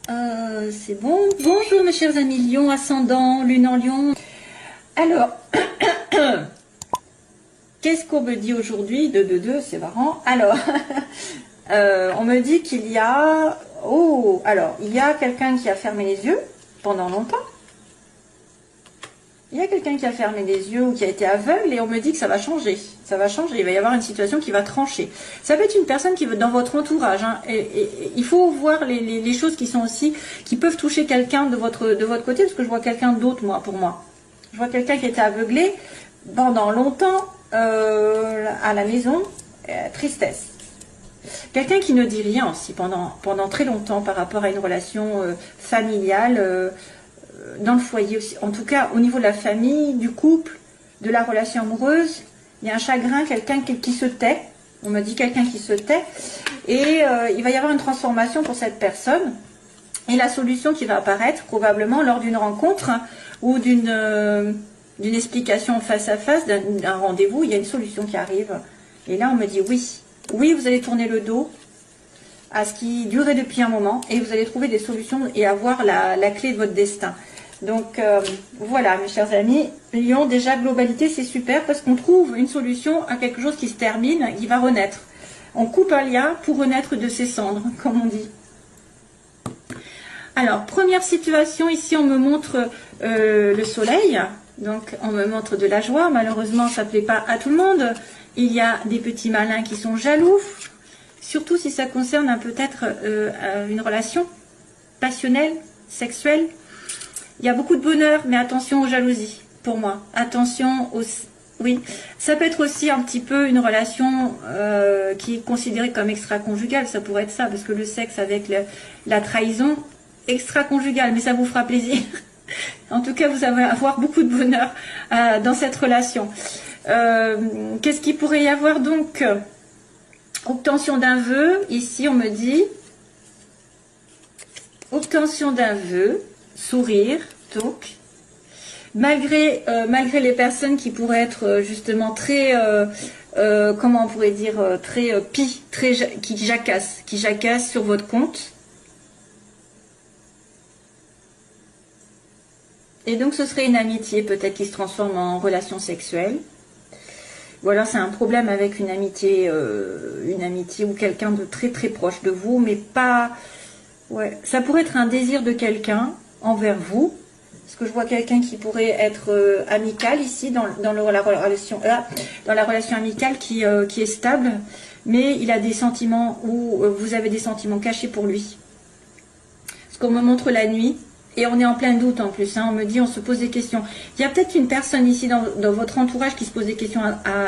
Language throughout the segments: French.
C'est bon. Bonjour mes chers amis Lion, ascendant, lune en Lion. Alors, qu'est-ce qu'on me dit aujourd'hui? 2, c'est marrant. Alors, on me dit qu'il y a... Oh, alors, il y a quelqu'un qui a fermé les yeux pendant longtemps. Il y a quelqu'un qui a fermé les yeux ou qui a été aveugle et on me dit que ça va changer. Ça va changer, il va y avoir une situation qui va trancher. Ça peut être une personne qui veut dans votre entourage. Hein, et il faut voir les choses qui sont aussi, qui peuvent toucher quelqu'un de votre côté, parce que je vois quelqu'un d'autre, moi, pour moi. Je vois quelqu'un qui était aveuglé pendant longtemps à la maison, tristesse. Quelqu'un qui ne dit rien aussi pendant très longtemps par rapport à une relation familiale, dans le foyer aussi, en tout cas au niveau de la famille, du couple, de la relation amoureuse, il y a un chagrin, quelqu'un qui se tait, on me dit quelqu'un qui se tait, et il va y avoir une transformation pour cette personne, et la solution qui va apparaître probablement lors d'une rencontre ou d'une explication face à face, d'un rendez-vous, il y a une solution qui arrive, et là on me dit oui, vous allez tourner le dos à ce qui durait depuis un moment, et vous allez trouver des solutions et avoir la clé de votre destin. Donc voilà mes chers amis, Lion, déjà globalité c'est super parce qu'on trouve une solution à quelque chose qui se termine, qui va renaître. On coupe un lien pour renaître de ses cendres, comme on dit. Alors première situation, ici on me montre le soleil, donc on me montre de la joie, malheureusement ça ne plaît pas à tout le monde. Il y a des petits malins qui sont jaloux, surtout si ça concerne peut-être une relation passionnelle, sexuelle. Il y a beaucoup de bonheur, mais attention aux jalousies, pour moi. Attention aux... Oui, ça peut être aussi un petit peu une relation qui est considérée comme extra-conjugale. Ça pourrait être ça, parce que le sexe avec la trahison, extra-conjugale, mais ça vous fera plaisir. En tout cas, vous allez avoir beaucoup de bonheur dans cette relation. Qu'est-ce qu'il pourrait y avoir donc? Obtention d'un vœu, ici on me dit. Obtention d'un vœu. Sourire, donc, malgré les personnes qui pourraient être justement très, comment on pourrait dire, très qui jacassent sur votre compte. Et donc ce serait une amitié peut-être qui se transforme en relation sexuelle. Ou alors c'est un problème avec une amitié ou quelqu'un de très très proche de vous, mais pas... Ouais, ça pourrait être un désir de quelqu'un envers vous, parce que je vois quelqu'un qui pourrait être amical ici dans la relation amicale qui est stable, mais il a des sentiments ou vous avez des sentiments cachés pour lui. Parce qu'on me montre la nuit et on est en plein doute en plus, hein, on me dit, on se pose des questions. Il y a peut-être une personne ici dans votre entourage qui se pose des questions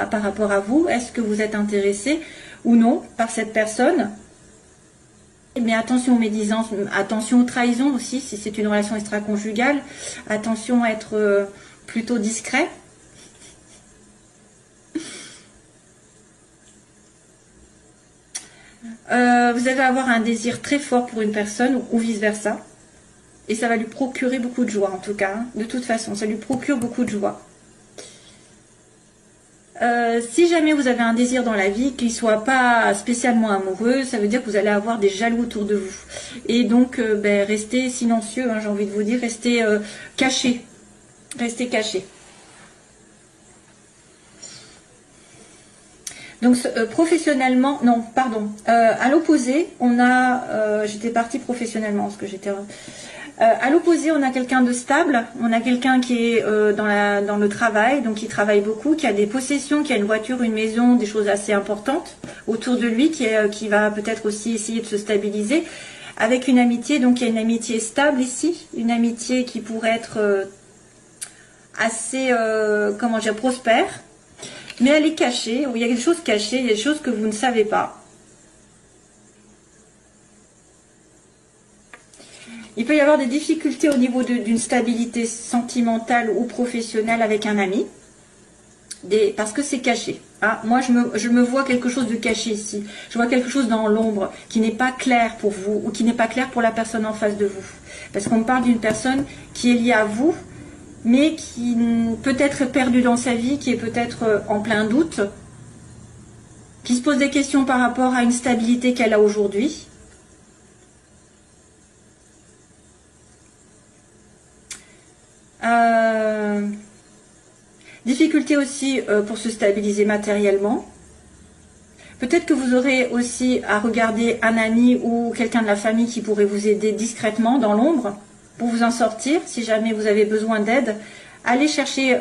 par rapport à vous. Est-ce que vous êtes intéressé ou non par cette personne? Mais attention aux médisances, attention aux trahisons aussi, si c'est une relation extra-conjugale. Attention à être plutôt discret. Vous allez avoir un désir très fort pour une personne ou vice-versa. Et ça va lui procurer beaucoup de joie en tout cas. Hein. De toute façon, ça lui procure beaucoup de joie. Si jamais vous avez un désir dans la vie qui ne soit pas spécialement amoureux, ça veut dire que vous allez avoir des jaloux autour de vous. Et donc, restez silencieux, hein, j'ai envie de vous dire, restez caché. Restez caché. Donc, professionnellement, non, pardon, à l'opposé, on a, j'étais partie professionnellement, parce que j'étais... à l'opposé, on a quelqu'un de stable, on a quelqu'un qui est dans le travail, donc qui travaille beaucoup, qui a des possessions, qui a une voiture, une maison, des choses assez importantes autour de lui, qui va peut-être aussi essayer de se stabiliser, avec une amitié, donc il y a une amitié stable ici, une amitié qui pourrait être assez, comment dire, prospère, mais elle est cachée, il y a des choses cachées, il y a des choses que vous ne savez pas. Il peut y avoir des difficultés au niveau d'une stabilité sentimentale ou professionnelle avec un ami, parce que c'est caché. Ah, moi, je me vois quelque chose de caché ici. Je vois quelque chose dans l'ombre qui n'est pas clair pour vous ou qui n'est pas clair pour la personne en face de vous. Parce qu'on parle d'une personne qui est liée à vous, mais qui peut être perdue dans sa vie, qui est peut-être en plein doute, qui se pose des questions par rapport à une stabilité qu'elle a aujourd'hui. Difficulté aussi pour se stabiliser matériellement. Peut-être que vous aurez aussi à regarder un ami ou quelqu'un de la famille qui pourrait vous aider discrètement dans l'ombre pour vous en sortir si jamais vous avez besoin d'aide. Allez chercher,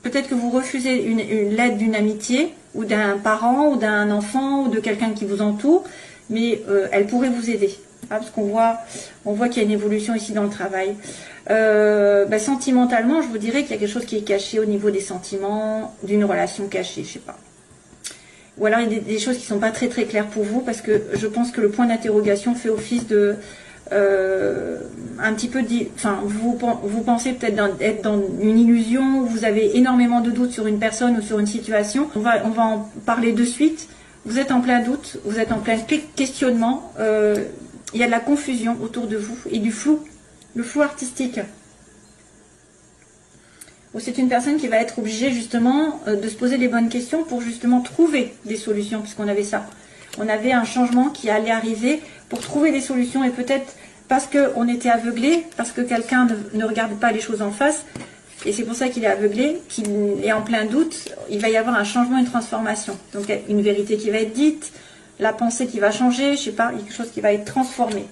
peut-être que vous refusez l'aide d'une amitié ou d'un parent ou d'un enfant ou de quelqu'un qui vous entoure, mais elle pourrait vous aider. Parce qu'on voit qu'il y a une évolution ici dans le travail. Sentimentalement, je vous dirais qu'il y a quelque chose qui est caché au niveau des sentiments, d'une relation cachée, je sais pas. Ou alors il y a des choses qui sont pas très très claires pour vous, parce que je pense que le point d'interrogation fait office de un petit peu vous pensez peut-être être dans une illusion, où vous avez énormément de doutes sur une personne ou sur une situation. On va en parler de suite. Vous êtes en plein doute, vous êtes en plein questionnement. Il y a de la confusion autour de vous et du flou, le flou artistique. C'est une personne qui va être obligée justement de se poser les bonnes questions pour justement trouver des solutions, puisqu'on avait ça. On avait un changement qui allait arriver pour trouver des solutions, et peut-être parce qu'on était aveuglé, parce que quelqu'un ne regarde pas les choses en face, et c'est pour ça qu'il est aveuglé, qu'il est en plein doute, il va y avoir un changement, une transformation. Donc une vérité qui va être dite, la pensée qui va changer, je sais pas, il y a quelque chose qui va être transformé.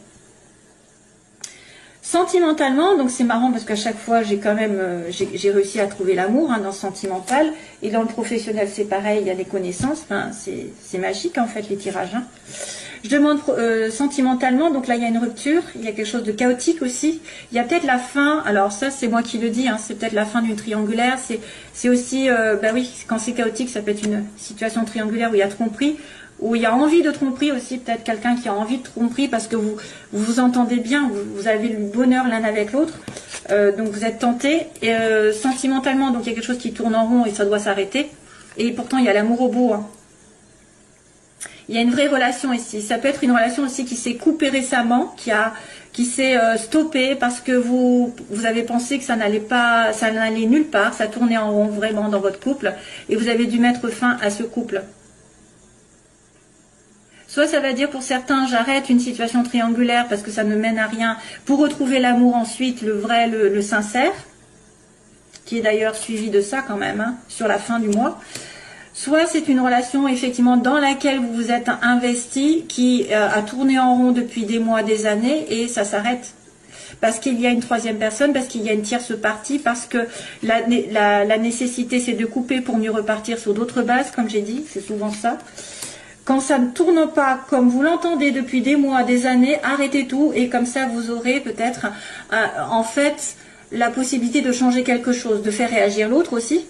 Sentimentalement, donc c'est marrant parce qu'à chaque fois j'ai quand même j'ai réussi à trouver l'amour dans le sentimental, et dans le professionnel c'est pareil, il y a les connaissances, enfin, c'est magique en fait les tirages. Je demande sentimentalement, donc là il y a une rupture, il y a quelque chose de chaotique aussi, il y a peut-être la fin, alors ça c'est moi qui le dis, c'est peut-être la fin d'une triangulaire, c'est aussi, oui, quand c'est chaotique ça peut être une situation triangulaire où il y a tromperie, où il y a envie de tromperie aussi, peut-être quelqu'un qui a envie de tromperie parce que vous entendez bien, vous avez le bonheur l'un avec l'autre, donc vous êtes tenté, et sentimentalement, donc il y a quelque chose qui tourne en rond et ça doit s'arrêter, et pourtant il y a l'amour au bout. Il y a une vraie relation ici, ça peut être une relation aussi qui s'est coupée récemment, qui s'est stoppée parce que vous avez pensé que ça n'allait nulle part, ça tournait en rond vraiment dans votre couple, et vous avez dû mettre fin à ce couple. Soit ça va dire pour certains, j'arrête une situation triangulaire parce que ça ne mène à rien, pour retrouver l'amour ensuite, le vrai, le sincère, qui est d'ailleurs suivi de ça quand même, sur la fin du mois. Soit c'est une relation effectivement dans laquelle vous vous êtes investi, qui a tourné en rond depuis des mois, des années, et ça s'arrête. Parce qu'il y a une troisième personne, parce qu'il y a une tierce partie, parce que la nécessité c'est de couper pour mieux repartir sur d'autres bases, comme j'ai dit, c'est souvent ça. Quand ça ne tourne pas comme vous l'entendez depuis des mois, des années, arrêtez tout, et comme ça vous aurez peut-être en fait la possibilité de changer quelque chose, de faire réagir l'autre aussi.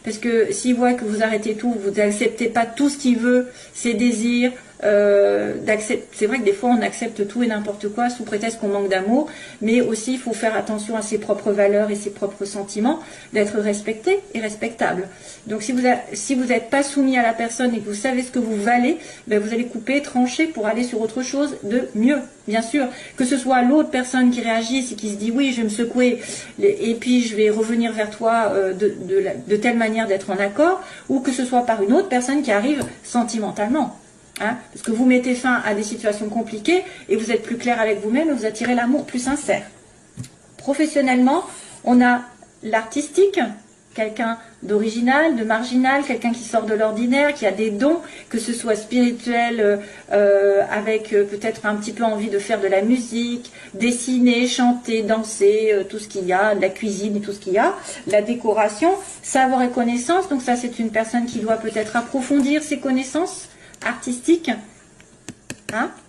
Parce que s'il voit que vous arrêtez tout, vous n'acceptez pas tout ce qu'il veut, ses désirs, c'est vrai que des fois on accepte tout et n'importe quoi sous prétexte qu'on manque d'amour, mais aussi il faut faire attention à ses propres valeurs et ses propres sentiments, d'être respecté et respectable. Donc si vous n'êtes pas soumis à la personne et que vous savez ce que vous valez, vous allez couper, trancher pour aller sur autre chose de mieux. Bien sûr, que ce soit l'autre personne qui réagisse et qui se dit oui, je vais me secouer et puis je vais revenir vers toi de telle manière d'être en accord, ou que ce soit par une autre personne qui arrive sentimentalement. Parce que vous mettez fin à des situations compliquées et vous êtes plus clair avec vous-même et vous attirez l'amour plus sincère. Professionnellement, on a l'artistique, quelqu'un d'original, de marginal, quelqu'un qui sort de l'ordinaire, qui a des dons, que ce soit spirituel, avec peut-être un petit peu envie de faire de la musique, dessiner, chanter, danser, tout ce qu'il y a, de la cuisine et tout ce qu'il y a, la décoration, savoir et connaissance. Donc ça, c'est une personne qui doit peut-être approfondir ses connaissances artistiques.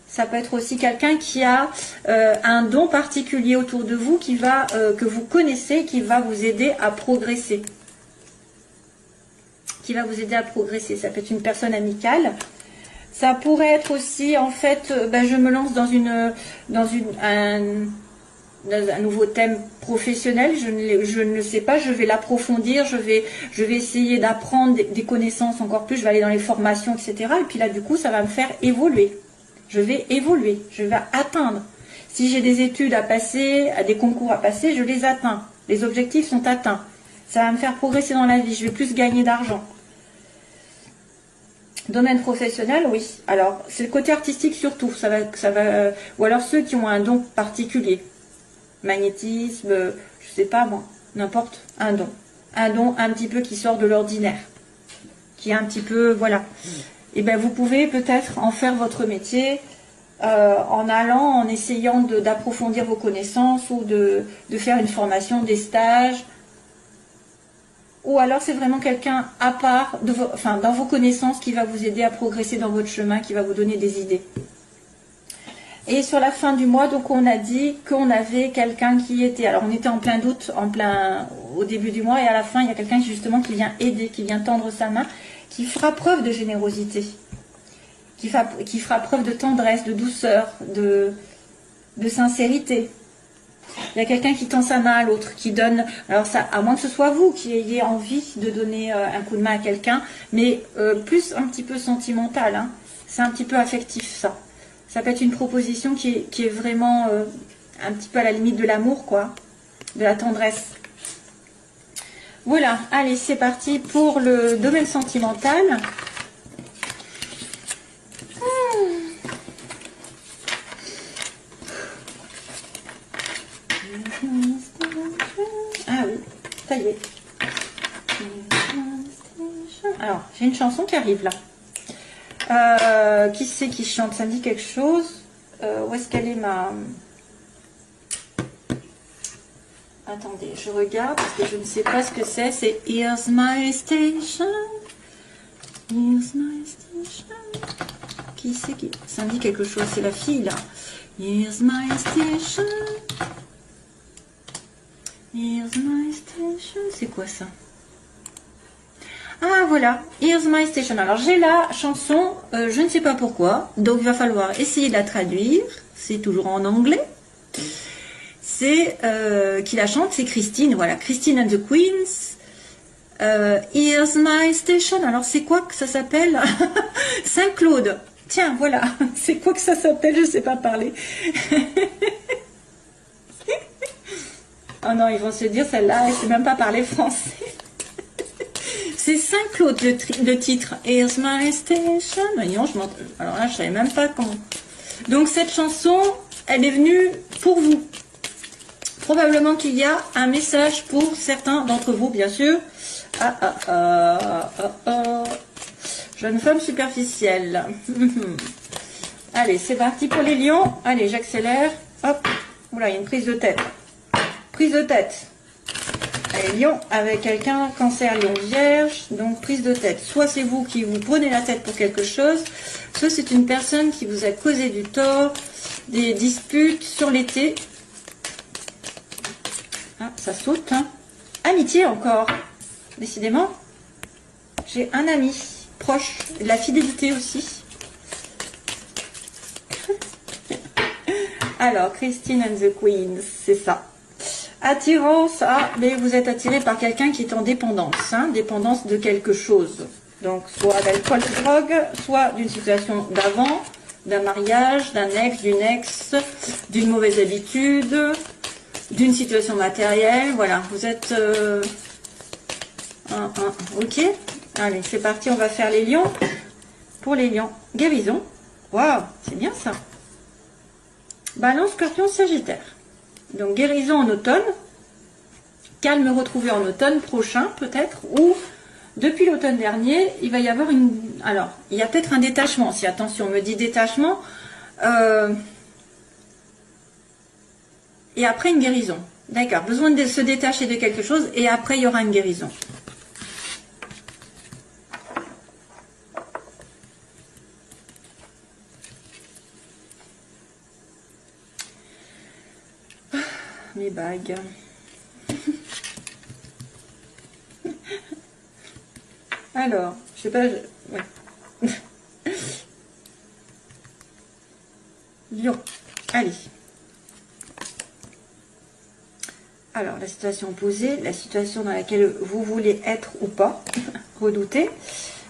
Ça peut être aussi quelqu'un qui a un don particulier autour de vous, que vous connaissez, qui va vous aider à progresser. Ça peut être une personne amicale. Ça pourrait être aussi, en fait, je me lance dans un nouveau thème professionnel, je ne le sais pas, je vais l'approfondir, je vais essayer d'apprendre des connaissances encore plus, je vais aller dans les formations, etc. Et puis là, du coup, ça va me faire évoluer. Je vais évoluer, je vais atteindre. Si j'ai des études à passer, des concours à passer, je les atteins. Les objectifs sont atteints. Ça va me faire progresser dans la vie, je vais plus gagner d'argent. Domaine professionnel, oui. Alors, c'est le côté artistique surtout, ou alors ceux qui ont un don particulier. magnétisme, je sais pas moi, n'importe, un don. Un don un petit peu qui sort de l'ordinaire, qui est un petit peu, voilà. Et bien vous pouvez peut-être en faire votre métier en allant, en essayant d'approfondir vos connaissances ou de faire une formation, des stages. Ou alors c'est vraiment quelqu'un à part, enfin, dans vos connaissances qui va vous aider à progresser dans votre chemin, qui va vous donner des idées. Et sur la fin du mois, donc on a dit qu'on avait quelqu'un qui était, alors on était en plein doute, au début du mois, et à la fin il y a quelqu'un justement qui vient aider, qui vient tendre sa main, qui fera preuve de générosité, qui fera preuve de tendresse, de douceur, de sincérité. Il y a quelqu'un qui tend sa main à l'autre, qui donne, alors ça, à moins que ce soit vous qui ayez envie de donner un coup de main à quelqu'un, mais plus un petit peu sentimental, hein. C'est un petit peu affectif ça. Ça peut être une proposition qui est vraiment un petit peu à la limite de l'amour, quoi, de la tendresse. Voilà, allez, c'est parti pour le domaine sentimental. Ah oui, ça y est. Alors, j'ai une chanson qui arrive là. Qui c'est qui chante? Ça me dit quelque chose. Où est-ce qu'elle est ma... Attendez, je regarde parce que je ne sais pas ce que c'est. C'est Here's My Station. Here's My Station. Qui c'est qui... Ça me dit quelque chose. C'est la fille là. Here's My Station. Here's My Station. C'est quoi ça? Ah voilà, Here's My Station. Alors j'ai la chanson, je ne sais pas pourquoi, donc il va falloir essayer de la traduire. C'est toujours en anglais. C'est qui la chante, c'est Christine. Voilà, Christine and the Queens. Here's My Station. Alors c'est quoi que ça s'appelle? Saint-Claude. Tiens, voilà, c'est quoi que ça s'appelle? Je ne sais pas parler. Oh non, ils vont se dire celle-là, elle ne sait même pas parler français. C'est Saint-Claude le titre. Here's My Station. Alors là, je ne savais même pas comment. Donc cette chanson, elle est venue pour vous. Probablement qu'il y a un message pour certains d'entre vous, bien sûr. Jeune femme superficielle. Allez, c'est parti pour les lions. Allez, j'accélère. Hop. Oula, il y a une prise de tête. Prise de tête. Allez, lion avec quelqu'un, cancer, lion, vierge. Donc, prise de tête. Soit c'est vous qui vous prenez la tête pour quelque chose, soit c'est une personne qui vous a causé du tort, des disputes sur l'été. Ah, ça saute, hein. Amitié encore. Décidément, j'ai un ami proche. De la fidélité aussi. Alors, Christine and the Queens, c'est ça. Attirance, mais vous êtes attiré par quelqu'un qui est en dépendance, hein, dépendance de quelque chose. Donc, soit d'alcool, de drogue, soit d'une situation d'avant, d'un mariage, d'un ex, d'une mauvaise habitude, d'une situation matérielle. Voilà, vous êtes... ok, allez, c'est parti, on va faire les lions. Pour les lions, guérison. Waouh, c'est bien ça. Balance, Scorpion, Sagittaire. Donc guérison en automne, calme retrouvé en automne prochain peut-être, ou depuis l'automne dernier, il va y avoir une... Alors, il y a peut-être un détachement, si attention, on me dit détachement, et après une guérison. D'accord, besoin de se détacher de quelque chose, et après il y aura une guérison. Mes bagues. Alors, je sais pas... Ouais. Lion. Allez. Alors, la situation opposée, la situation dans laquelle vous voulez être ou pas, redouter.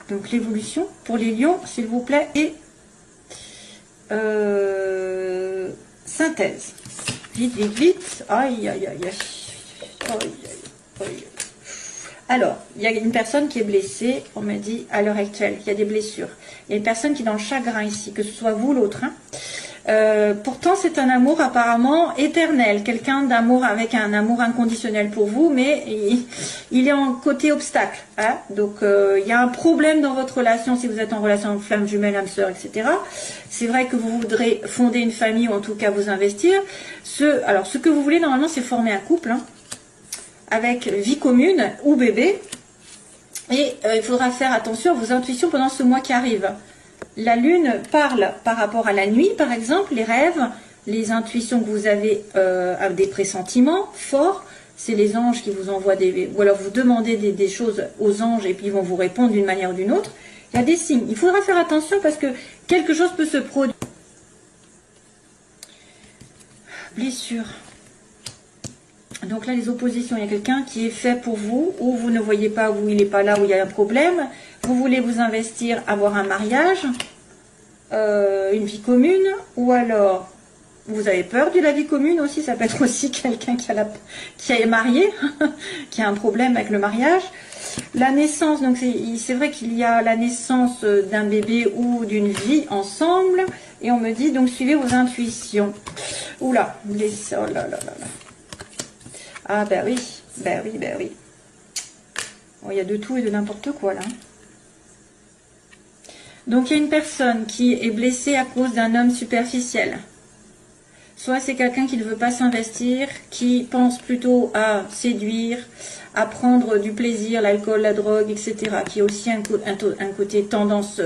Donc, l'évolution pour les lions, s'il vous plaît, et synthèse. Vite, vite, vite. Aïe, aïe, aïe, aïe. Alors, il y a une personne qui est blessée, on m'a dit, à l'heure actuelle, il y a des blessures. Il y a une personne qui est dans le chagrin ici, que ce soit vous ou l'autre. Hein. Pourtant, c'est un amour apparemment éternel, quelqu'un d'amour avec un amour inconditionnel pour vous, mais il est en côté obstacle. Hein. Donc, il y a un problème dans votre relation si vous êtes en relation flamme jumelle, âme sœur, etc. C'est vrai que vous voudrez fonder une famille ou en tout cas vous investir. Alors, ce que vous voulez normalement, c'est former un couple hein, avec vie commune ou bébé. Et il faudra faire attention à vos intuitions pendant ce mois qui arrive. La lune parle par rapport à la nuit, par exemple, les rêves, les intuitions que vous avez, des pressentiments forts. C'est les anges qui vous envoient ou alors vous demandez des choses aux anges et puis ils vont vous répondre d'une manière ou d'une autre. Il y a des signes. Il faudra faire attention parce que quelque chose peut se produire. Blessure. Donc là, les oppositions, il y a quelqu'un qui est fait pour vous, ou vous ne voyez pas, ou il n'est pas là, où il y a un problème. Vous voulez vous investir, avoir un mariage, une vie commune, ou alors vous avez peur de la vie commune aussi. Ça peut être aussi quelqu'un qui est marié, qui a un problème avec le mariage. La naissance, donc c'est vrai qu'il y a la naissance d'un bébé ou d'une vie ensemble, et on me dit, donc suivez vos intuitions. Oula, oh là là là là. Ah ben oui, ben oui, ben oui. Bon, il y a de tout et de n'importe quoi là. Donc il y a une personne qui est blessée à cause d'un homme superficiel. Soit c'est quelqu'un qui ne veut pas s'investir, qui pense plutôt à séduire, à prendre du plaisir, l'alcool, la drogue, etc. Qui a aussi un côté tendance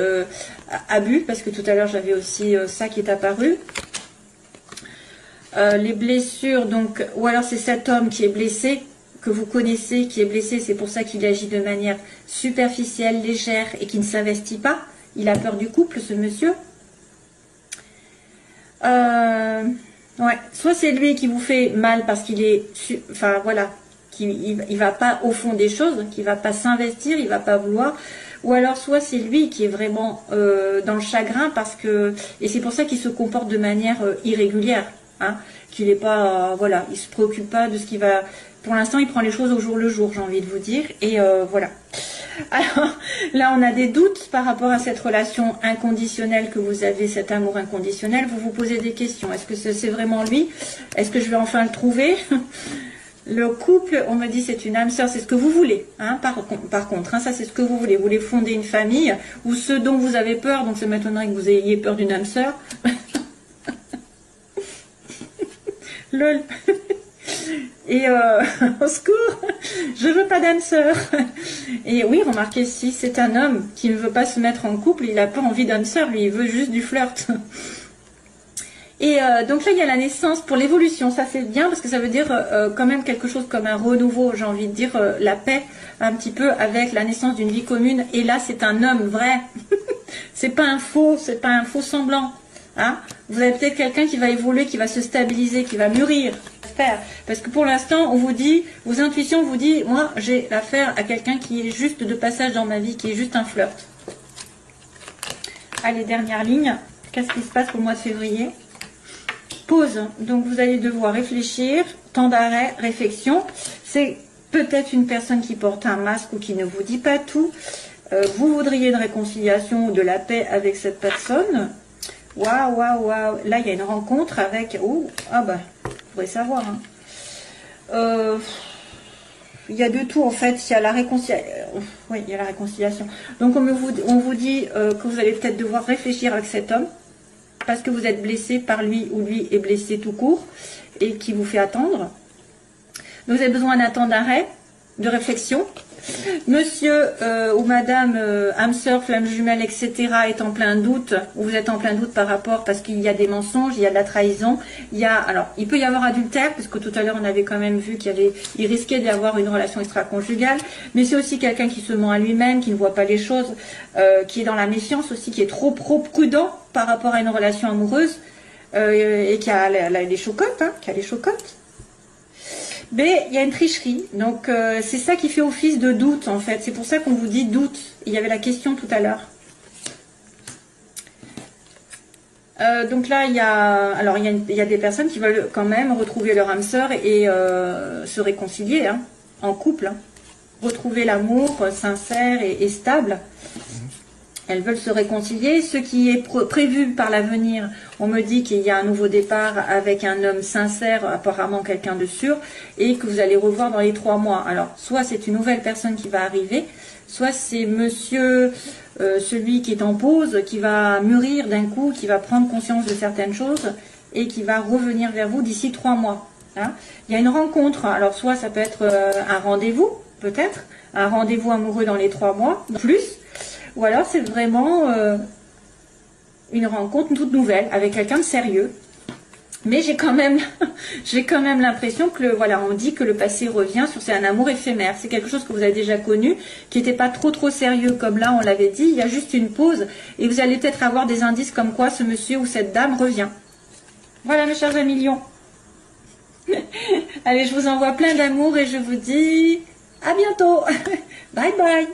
abus, parce que tout à l'heure j'avais aussi ça qui est apparu. Les blessures, donc, ou alors c'est cet homme qui est blessé, que vous connaissez, qui est blessé, c'est pour ça qu'il agit de manière superficielle, légère et qui ne s'investit pas. Il a peur du couple, ce monsieur. Ouais, soit c'est lui qui vous fait mal parce qu'il est, enfin voilà, il va pas au fond des choses, qu'il va pas s'investir, il va pas vouloir. Ou alors soit c'est lui qui est vraiment dans le chagrin parce que, et c'est pour ça qu'il se comporte de manière irrégulière. Hein, qu'il n'est pas, voilà, il se préoccupe pas de ce qui va. Pour l'instant, il prend les choses au jour le jour, j'ai envie de vous dire. Et voilà. Alors là, on a des doutes par rapport à cette relation inconditionnelle que vous avez, cet amour inconditionnel. Vous vous posez des questions. Est-ce que c'est vraiment lui? Est-ce que je vais enfin le trouver? Le couple, on me dit, c'est une âme sœur, c'est ce que vous voulez. Hein, par contre, hein, ça c'est ce que vous voulez. Vous voulez fonder une famille ou ce dont vous avez peur. Donc ça m'étonnerait que vous ayez peur d'une âme sœur. Lol. Et au secours, je veux pas d'âme sœur. Et oui, remarquez, si c'est un homme qui ne veut pas se mettre en couple, il n'a pas envie d'âme sœur, lui, il veut juste du flirt. Et donc là, il y a la naissance pour l'évolution. Ça, c'est bien parce que ça veut dire quand même quelque chose comme un renouveau, j'ai envie de dire la paix, un petit peu avec la naissance d'une vie commune. Et là, c'est un homme vrai. C'est pas un faux semblant. Hein, vous avez peut-être quelqu'un qui va évoluer, qui va se stabiliser, qui va mûrir. J'espère. Parce que pour l'instant, on vous dit, vos intuitions vous disent, moi, j'ai affaire à quelqu'un qui est juste de passage dans ma vie, qui est juste un flirt. Allez, dernière ligne. Qu'est-ce qui se passe pour le mois de février? Pause. Donc, vous allez devoir réfléchir. Temps d'arrêt, réflexion. C'est peut-être une personne qui porte un masque ou qui ne vous dit pas tout. Vous voudriez une réconciliation ou de la paix avec cette personne. Waouh, waouh, waouh. Là, il y a une rencontre avec... Oh, ah bah, vous pourrez savoir. Hein. Il y a de tout, en fait. Il y a la réconciliation. Oui, il y a la réconciliation. Donc, on vous dit que vous allez peut-être devoir réfléchir avec cet homme parce que vous êtes blessé par lui ou lui est blessé tout court et qui vous fait attendre. Donc, vous avez besoin d'un temps d'arrêt, de réflexion. Monsieur ou madame âme sœur, flamme jumelle, etc. est en plein doute, ou vous êtes en plein doute par rapport, parce qu'il y a des mensonges, il y a de la trahison, alors il peut y avoir adultère, parce que tout à l'heure on avait quand même vu il risquait d'y avoir une relation extra-conjugale, mais c'est aussi quelqu'un qui se ment à lui-même, qui ne voit pas les choses, qui est dans la méfiance aussi, qui est trop prudent par rapport à une relation amoureuse, et qui a les chocottes, hein, qui a les chocottes. B, il y a une tricherie, donc c'est ça qui fait office de doute en fait, c'est pour ça qu'on vous dit doute, il y avait la question tout à l'heure. Donc là, il y a des personnes qui veulent quand même retrouver leur âme sœur et se réconcilier hein, en couple, hein. Retrouver l'amour sincère et stable. Elles veulent se réconcilier. Ce qui est prévu par l'avenir, on me dit qu'il y a un nouveau départ avec un homme sincère, apparemment quelqu'un de sûr, et que vous allez revoir dans les 3 mois. Alors, soit c'est une nouvelle personne qui va arriver, soit c'est monsieur, celui qui est en pause, qui va mûrir d'un coup, qui va prendre conscience de certaines choses et qui va revenir vers vous d'ici 3 mois. Hein. Il y a une rencontre. Alors, soit ça peut être un rendez-vous, peut-être, un rendez-vous amoureux dans les 3 mois, plus. Ou alors c'est vraiment une rencontre toute nouvelle avec quelqu'un de sérieux. Mais j'ai quand même l'impression que voilà, on dit que le passé revient sur c'est un amour éphémère. C'est quelque chose que vous avez déjà connu, qui n'était pas trop sérieux comme là on l'avait dit. Il y a juste une pause et vous allez peut-être avoir des indices comme quoi ce monsieur ou cette dame revient. Voilà mes chers amis lions. Allez, je vous envoie plein d'amour et je vous dis à bientôt. Bye bye.